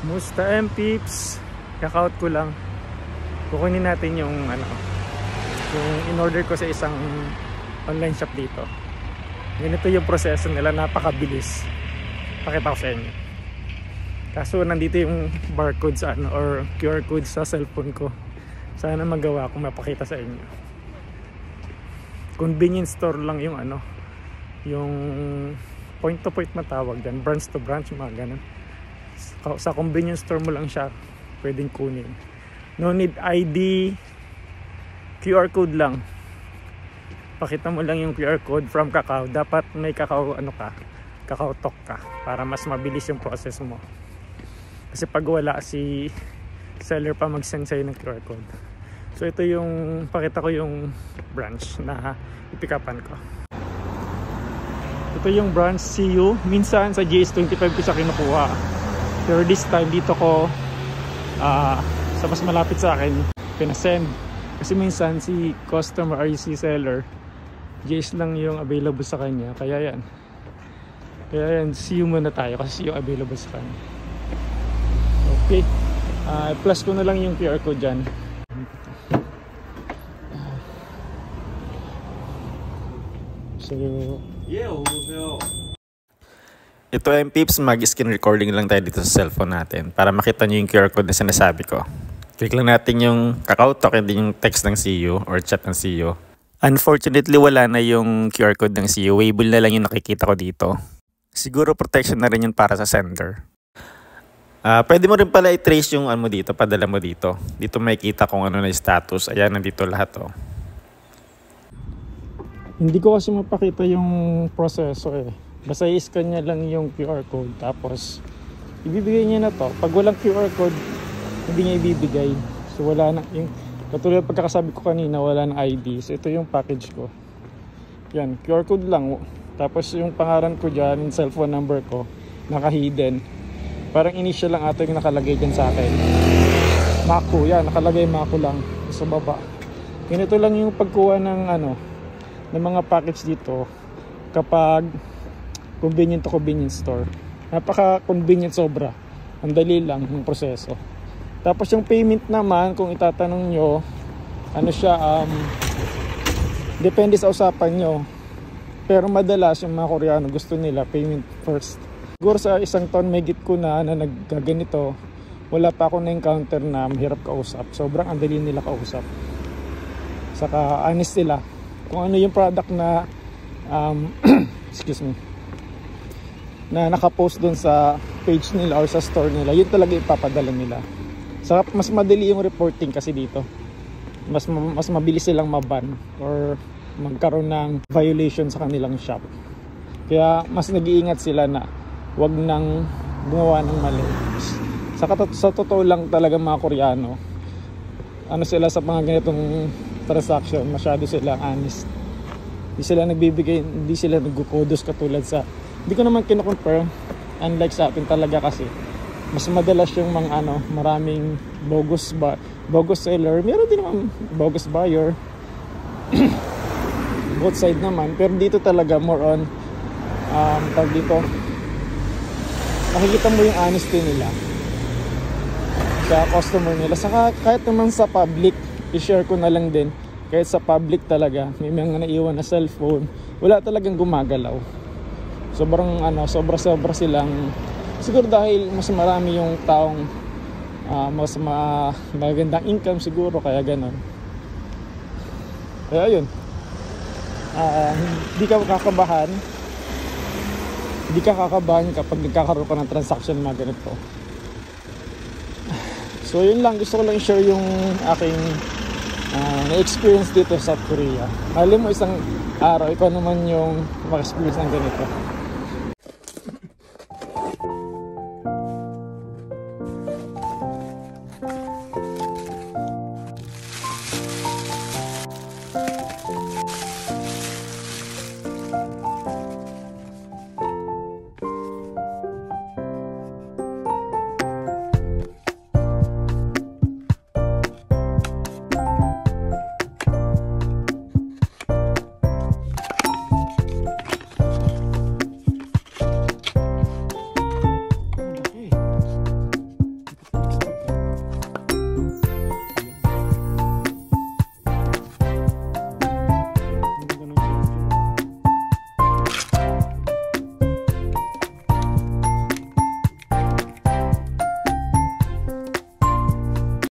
Musta M-Peeps, kakaut ko lang. Kukunin natin yung yung in-order ko sa isang online shop dito. Ganito yung proseso nila, napakabilis. Pakita ko sa inyo. Kaso nandito yung barcode sa or QR code sa cellphone ko. Sana magawa ko mapakita sa inyo. Convenience store lang yung yung point to point matawag dyan, branch to branch, mga ganun. Sa convenience store mo lang siya pwedeng kunin. No need ID, QR code lang. Pakita mo lang yung QR code from Kakao. Dapat may Kakao Kakao Talk ka para mas mabilis yung process mo. Kasi pag wala, si seller pa mag-send sa'yo ng QR code. So ito yung pakita ko yung branch na ipikapan ko. Ito yung branch CU. Minsan sa GS25 ko siya kinukuha. Pero this time dito ko sa mas malapit sa akin pinasend. Kasi minsan si customer or si seller GS lang yung available sa kanya. Kaya yan, CU muna tayo kasi yung available sa kanya. Okay, plus ko na lang yung QR code dyan. So ito M-Peeps, mag-screen recording lang tayo dito sa cellphone natin para makita nyo yung QR code na sinasabi ko. Click lang natin yung Kakao Talk, hindi yung text ng CU or chat ng CU. Unfortunately, wala na yung QR code ng CU. Waybill na lang yung nakikita ko dito. Siguro protection na rin yun para sa sender. Pwede mo rin pala i-trace yung mo dito, padala mo dito. Dito makikita kung ano na yung status. Ayan, nandito lahat oh. Hindi ko kasi mapakita yung proseso eh. Basta i-scan niya lang yung QR code tapos ibibigay niya na to. Pag walang QR code, hindi niya ibibigay. So wala na yung katulad pagkakasabi ko kanina, wala na ID. So ito yung package ko. Yan, QR code lang. Tapos yung pangalan ko dyan, yung cellphone number ko, naka-hidden. Parang initial lang ata yung nakalagay dyan sa akin. Mako, yan, nakalagay Mako lang sa baba. Ganito lang yung pagkuha ng ng mga package dito kapag convenient to convenience store. Napaka convenient sobra. Ang dali lang yung proseso. Tapos yung payment naman, kung itatanong nyo, depende sa usapan nyo. Pero madalas yung mga Koreano gusto nila payment first. Siguro sa isang taon may git ko na naggaganito, wala pa ako na-encounter na mahirap kausap. Sobrang ang dali nila kausap. Saka honest sila. Kung ano yung product na excuse me, na nakapost doon sa page nila or sa store nila, yun talaga ipapadala nila. Saka mas madali yung reporting kasi dito. Mas mabilis silang maban or magkaroon ng violation sa kanilang shop. Kaya mas nag-iingat sila na wag nang gumawa ng mali. Sa totoo lang talaga mga Koreano, sila sa mga ganitong transaction, masyado sila honest. Hindi sila nagbibigay, hindi sila nagkukudos katulad sa, hindi ko naman kino-confirm, unlike sa atin talaga kasi mas madalas yung mga maraming bogus seller, meron din naman bogus buyer. Both side naman, pero dito talaga more on tawag dito, nakikita mo yung honesty nila sa customer nila. Saka kahit naman sa public, i-share ko na lang din, kahit sa public talaga may mga naiwan na cellphone, wala talagang gumagalaw. Sobrang sobra silang, siguro dahil mas marami yung taong mas magandang income siguro, kaya ganon. Kaya yun, hindi ka kakabahan kapag nagkakaroon ka ng transaction mga ganito. So yun lang, gusto ko lang i-share yung aking na-experience dito sa South Korea. Alam mo, isang araw ikaw naman yung mag-experience ng ganito.